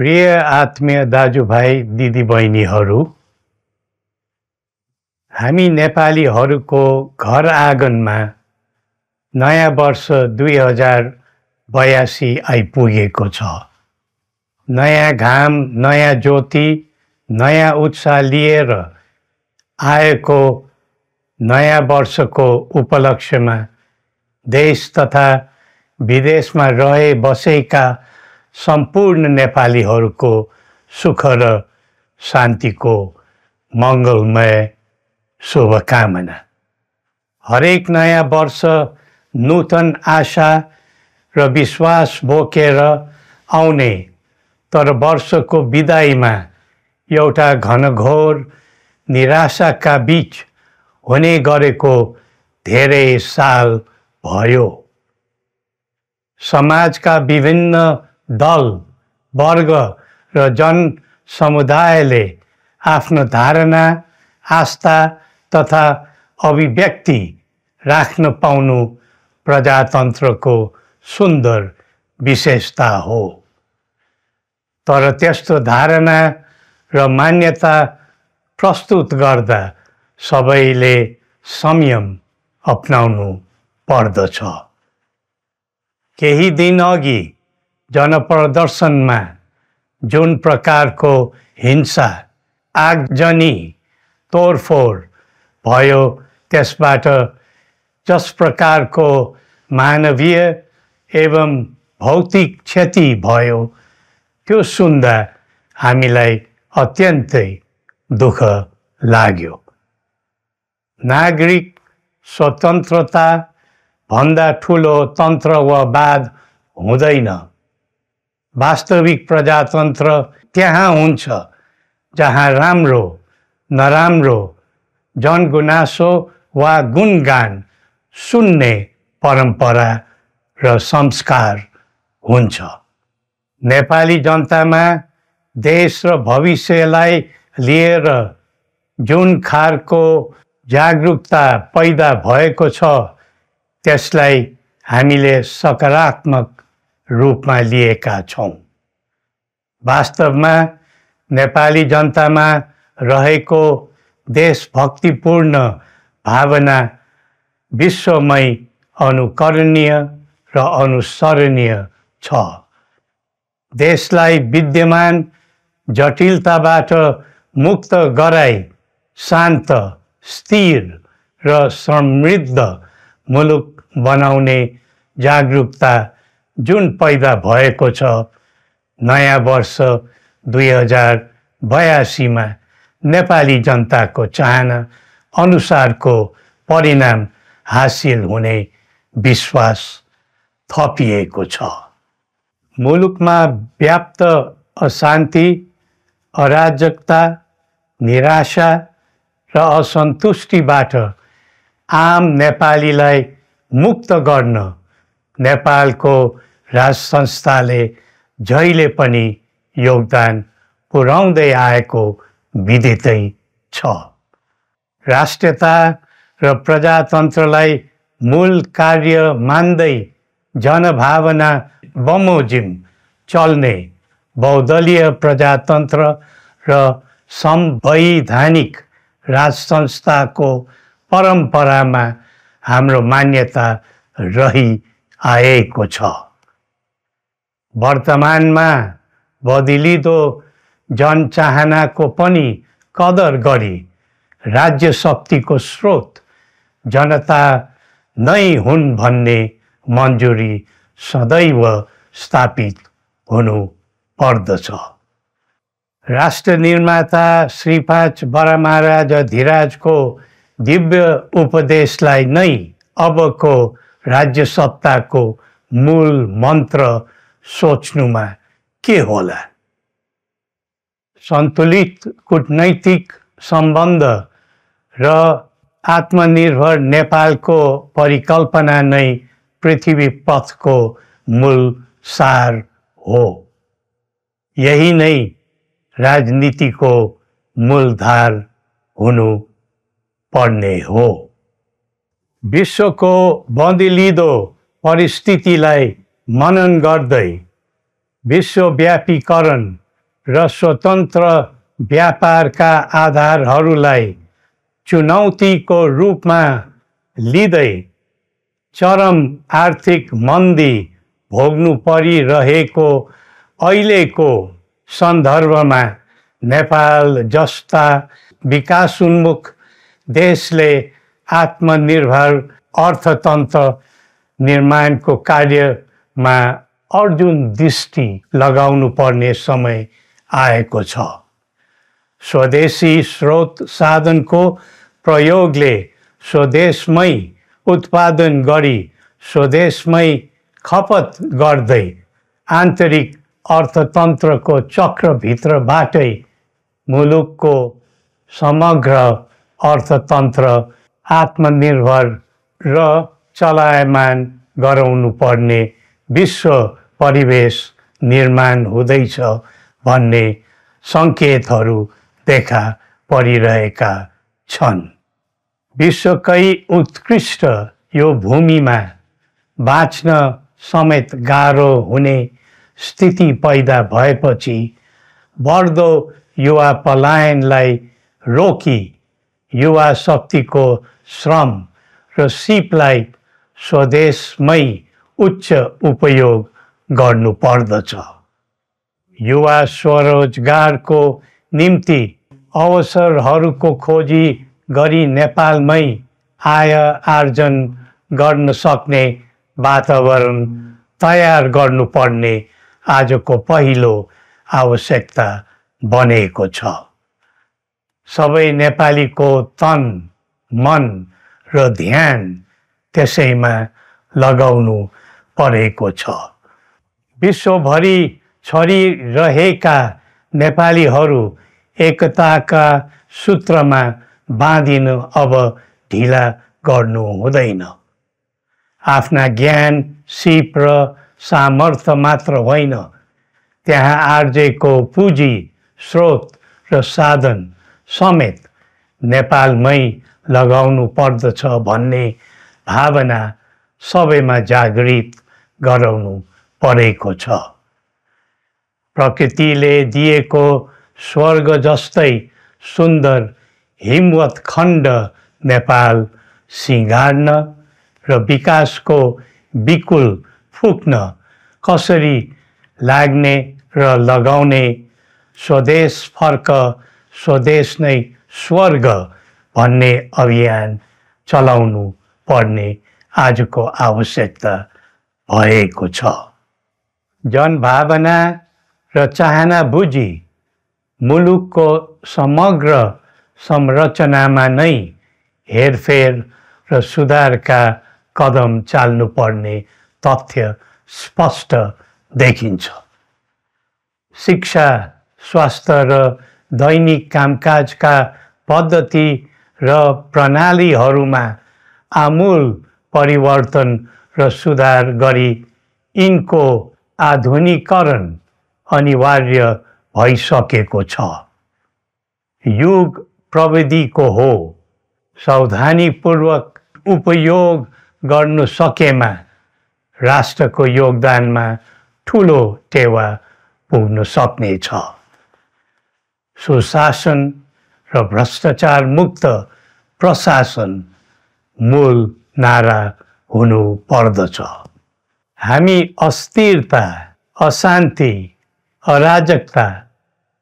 प्रिय आत्मीय दाजुभाइ दिदीबहिनीहरू, हामी नेपालीहरूको घर आँगनमा नयाँ वर्ष 2082 आइपुगेको छ। नयाँ घाम, नयाँ ज्योति, नयाँ उत्साह लिएर आएको नयाँ वर्षको उपलक्ष्यमा देश तथा विदेशमा रहे बसेका सम्पूर्ण नेपालीहरूको सुख र शान्तिको मङ्गलमय शुभकामना। हरेक नयाँ वर्ष नूतन आशा र विश्वास बोकेर आउने, तर वर्षको बिदाईमा एउटा घनघोर निराशाका बीच हुने गरेको धेरै साल भयो। समाजका विभिन्न दल, वर्ग र जन समुदायले आफ्नो धारणा, आस्था तथा अभिव्यक्ति राख्न पाउनु प्रजातन्त्रको सुन्दर विशेषता हो। तर त्यस्तो धारणा र मान्यता प्रस्तुत गर्दा सबैले संयम अपनाउनु पर्दछ। केही दिन अघि जनप्रदर्शनमा जुन प्रकारको हिंसा, आगजनी, तोडफोड भयो, त्यसबाट जस प्रकारको मानवीय एवं भौतिक क्षति भयो, त्यो सुन्दा हामीलाई अत्यन्तै दुःख लाग्यो। नागरिक स्वतन्त्रता भन्दा ठुलो तन्त्र वा वाद हुँदैन। वास्तविक प्रजातन्त्र त्यहाँ हुन्छ जहाँ राम्रो, नराम्रो, जनगुनासो वा गुणगान सुन्ने परम्परा र संस्कार हुन्छ। नेपाली जनतामा देश र भविष्यलाई लिएर जुन खालको जागरुकता पैदा भएको छ, त्यसलाई हामीले सकारात्मक रूपमा लिएका छौँ। वास्तवमा नेपाली जनतामा रहेको देशभक्तिपूर्ण भावना विश्वमै अनुकरणीय र अनुसरणीय छ। देशलाई विद्यमान जटिलताबाट मुक्त गराई शान्त, स्थिर र समृद्ध मुलुक बनाउने जागरुकता जुन पैदा भएको छ, नयाँ वर्ष 2082 मा नेपाली जनताको चाहना अनुसारको परिणाम हासिल हुने विश्वास थपिएको छ। मुलुकमा व्याप्त अशान्ति, अराजकता, निराशा र असन्तुष्टिबाट आम नेपालीलाई मुक्त गर्न नेपालको राज संस्थाले जहिले पनि योगदान पुर्याउँदै आएको विदितै छ। राष्ट्रियता र प्रजातन्त्रलाई मूल कार्य मान्दै जनभावना बमोजिम चल्ने बहुदलीय प्रजातन्त्र र संवैधानिक राज संस्थाको परम्परामा हाम्रो मान्यता रही आएको छ। वर्तमानमा बदलिँदो जनचाहनाको पनि कदर गरी राज्य शक्तिको स्रोत जनता नै हुन् भन्ने मन्जुरी सदैव स्थापित हुनु पर्दछ। राष्ट्र निर्माता श्री 5 बरामहाराज धीराजको दिव्य उपदेशलाई नै अबको राज्य सत्ताको मूल मन्त्र सोच्नुमा के होला? सन्तुलित कूटनैतिक सम्बन्ध र आत्मनिर्भर नेपालको परिकल्पना नै पृथ्वी पथको मूल सार हो। यही नै राजनीतिको मूलधार हुनु पर्ने हो। विश्वको बदलिँदो परिस्थितिलाई मनन गर्दै विश्वव्यापीकरण र स्वतन्त्र व्यापारका आधारहरूलाई चुनौतीको रूपमा लिँदै चरम आर्थिक मन्दी भोग्नु परिरहेको अहिलेको सन्दर्भमा नेपाल जस्ता विकासोन्मुख देशले आत्मनिर्भर अर्थतन्त्र निर्माणको कार्यमा अर्जुन दृष्टि लगाउनु पर्ने समय आएको छ। स्वदेशी स्रोत साधनको प्रयोगले स्वदेशमै उत्पादन गरी स्वदेशमै खपत गर्दै आन्तरिक अर्थतन्त्रको चक्रभित्रबाटै मुलुकको समग्र अर्थतन्त्र आत्मनिर्भर र चलायमान गराउनु पर्ने विश्व परिवेश निर्माण हुँदैछ भन्ने सङ्केतहरू देखा परिरहेका छन्। विश्वकै उत्कृष्ट यो भूमिमा बाँच्न समेत गाह्रो हुने स्थिति पैदा भएपछि बढ्दो युवा पलायनलाई रोकी युवा शक्तिको श्रम र सिपलाई स्वदेशमै उच्च उपयोग गर्नु पर्दछ। युवा स्वरोजगारको निम्ति अवसरहरूको खोजी गरी नेपालमै आय आर्जन गर्न सक्ने वातावरण तयार गर्नुपर्ने आजको पहिलो आवश्यकता बनेको छ। सबै नेपालीको तन, मन र ध्यान त्यसैमा लगाउनु परेको छ। विश्वभरि छरिरहेका नेपालीहरू एकताका सूत्रमा बाँधिन अब ढिला गर्नु हुँदैन। आफ्ना ज्ञान, सिप र सामर्थ्य मात्र होइन, त्यहाँ आर्जेको पुँजी, स्रोत र साधन समेत नेपालमै लगाउनु पर्दछ भन्ने भावना सबैमा जागृत गराउनु परेको छ। प्रकृतिले दिएको स्वर्ग जस्तै सुन्दर हिमवत् खण्ड नेपाल सिँगार्न र विकासको विपुल फुक्न कसरी लाग्ने र लगाउने स्वदेश फर्क स्वदेश नै स्वर्ग भन्ने अभियान चलाउनु पर्ने आजको आवश्यकता भएको छ। जनभावना र चाहना बुझी मुलुकको समग्र संरचनामा नै हेरफेर र सुधारका कदम चाल्नुपर्ने तथ्य स्पष्ट देखिन्छ। शिक्षा, स्वास्थ्य र दैनिक कामकाजका पद्धति र प्रणालीहरूमा आमूल परिवर्तन र सुधार गरी यिनको आधुनिकीकरण अनिवार्य भइसकेको छ। युग प्रविधिको हो, सावधानीपूर्वक उपयोग गर्नु सकेमा राष्ट्रको योगदानमा ठुलो टेवा पुग्न सक्नेछ। सुशासन र भ्रष्टाचार मुक्त प्रशासन मूल नारा हुनु पर्दछ। हामी अस्थिरता, अशान्ति, अराजकता,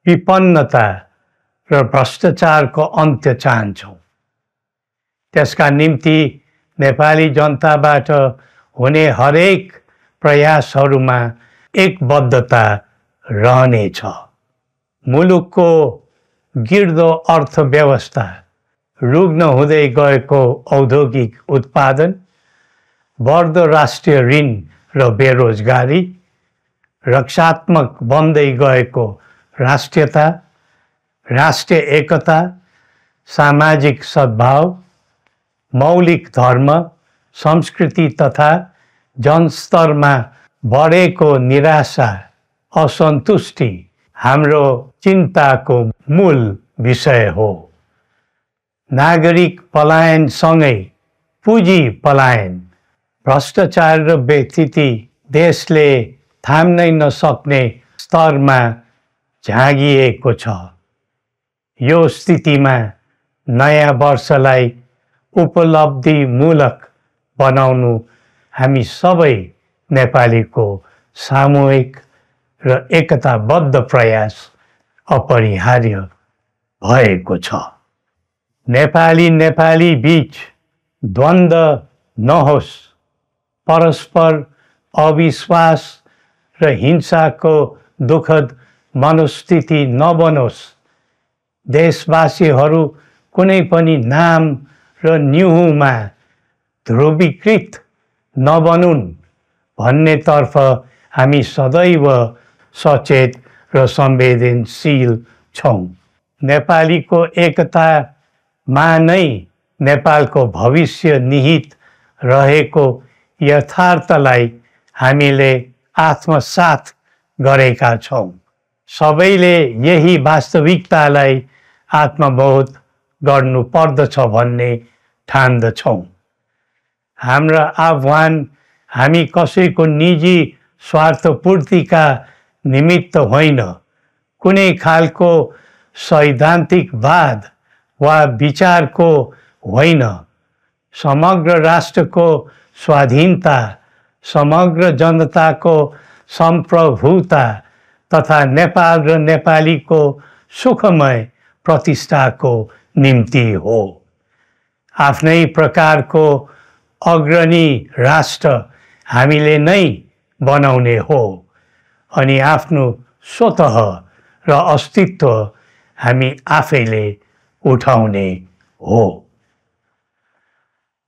विपन्नता र भ्रष्टाचारको अन्त्य चाहन्छौँ। त्यसका निम्ति नेपाली जनताबाट हुने हरेक प्रयासहरूमा एकबद्धता रहनेछ। मुलुकको गिर्दो अर्थव्यवस्था, रुग्न हुँदै गएको औद्योगिक उत्पादन, बढ्दो राष्ट्रिय ऋण र बेरोजगारी, रक्षात्मक बन्दै गएको राष्ट्रियता, राष्ट्रिय एकता, सामाजिक सद्भाव, मौलिक धर्म, संस्कृति तथा जनस्तरमा बढेको निराशा, असन्तुष्टि हाम्रो चिन्ताको मूल विषय हो। नागरिक पलायनसँगै पुँजी पलायन, भ्रष्टाचार र व्यथिति देशले थाम्नै नसक्ने स्तरमा झाँगिएको छ। यो स्थितिमा नयाँ वर्षलाई उपलब्धिमूलक बनाउनु हामी सबै नेपालीको सामूहिक र एकताबद्ध प्रयास अपरिहार्य भएको छ। नेपाली बीच द्वन्द्व नहोस्, परस्पर अविश्वास र हिंसाको दुःखद मनोस्थिति नबनोस्, देशवासीहरू कुनै पनि नाम र न्युहुमा ध्रुवीकृत नबनुन् भन्नेतर्फ हामी सदैव सचेत र संवेदनशील छौँ। नेपालीको एकतामा नै नेपालको भविष्य निहित रहेको यथार्थलाई हामीले आत्मसात गरेका छौँ। सबैले यही वास्तविकतालाई आत्मबोध गर्नुपर्दछ भन्ने ठान्दछौँ। हाम्रा आह्वान हामी कसैको निजी स्वार्थपूर्तिका निमित्त होइन, कुनै खालको सैद्धान्तिकवाद वा विचारको होइन, समग्र राष्ट्रको स्वाधीनता, समग्र जनताको सम्प्रभुता तथा नेपाल र नेपालीको सुखमय प्रतिष्ठाको निम्ति हो। आफ्नै प्रकारको अग्रणी राष्ट्र हामीले नै बनाउने हो अनि आफ्नो स्वतः र अस्तित्व हामी आफैले उठाउने हो।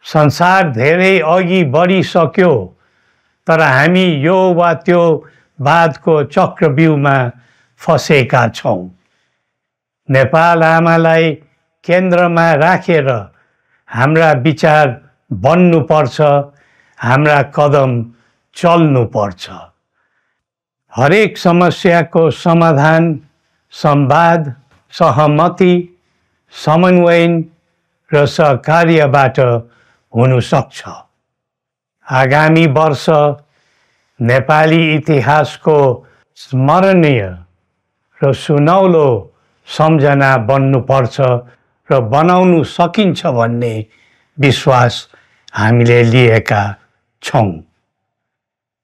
संसार धेरै अघि बढिसक्यो, तर हामी यो वा त्यो वादको चक्रव्यूहमा फँसेका छौँ। नेपाल आमालाई केन्द्रमा राखेर हाम्रा विचार बन्नुपर्छ, हाम्रा कदम चल्नुपर्छ। हरेक समस्याको समाधान संवाद, सहमति, समन्वयन र सहकार्यबाट हुन सक्छ। आगामी वर्ष नेपाली इतिहासको स्मरणीय र सुनौलो सम्झना बन्नुपर्छ र बनाउनु सकिन्छ भन्ने विश्वास हामीले लिएका छौँ।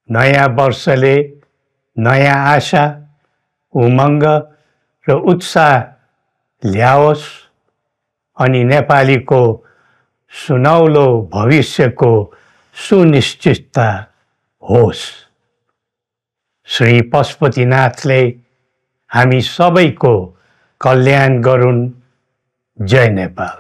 नयाँ वर्षले नयाँ आशा, उमङ्ग र उत्साह ल्याओस् अनि नेपालीको सुनौलो भविष्यको सुनिश्चितता होस्। श्री पशुपतिनाथले हामी सबैको कल्याण गरून्। जय नेपाल।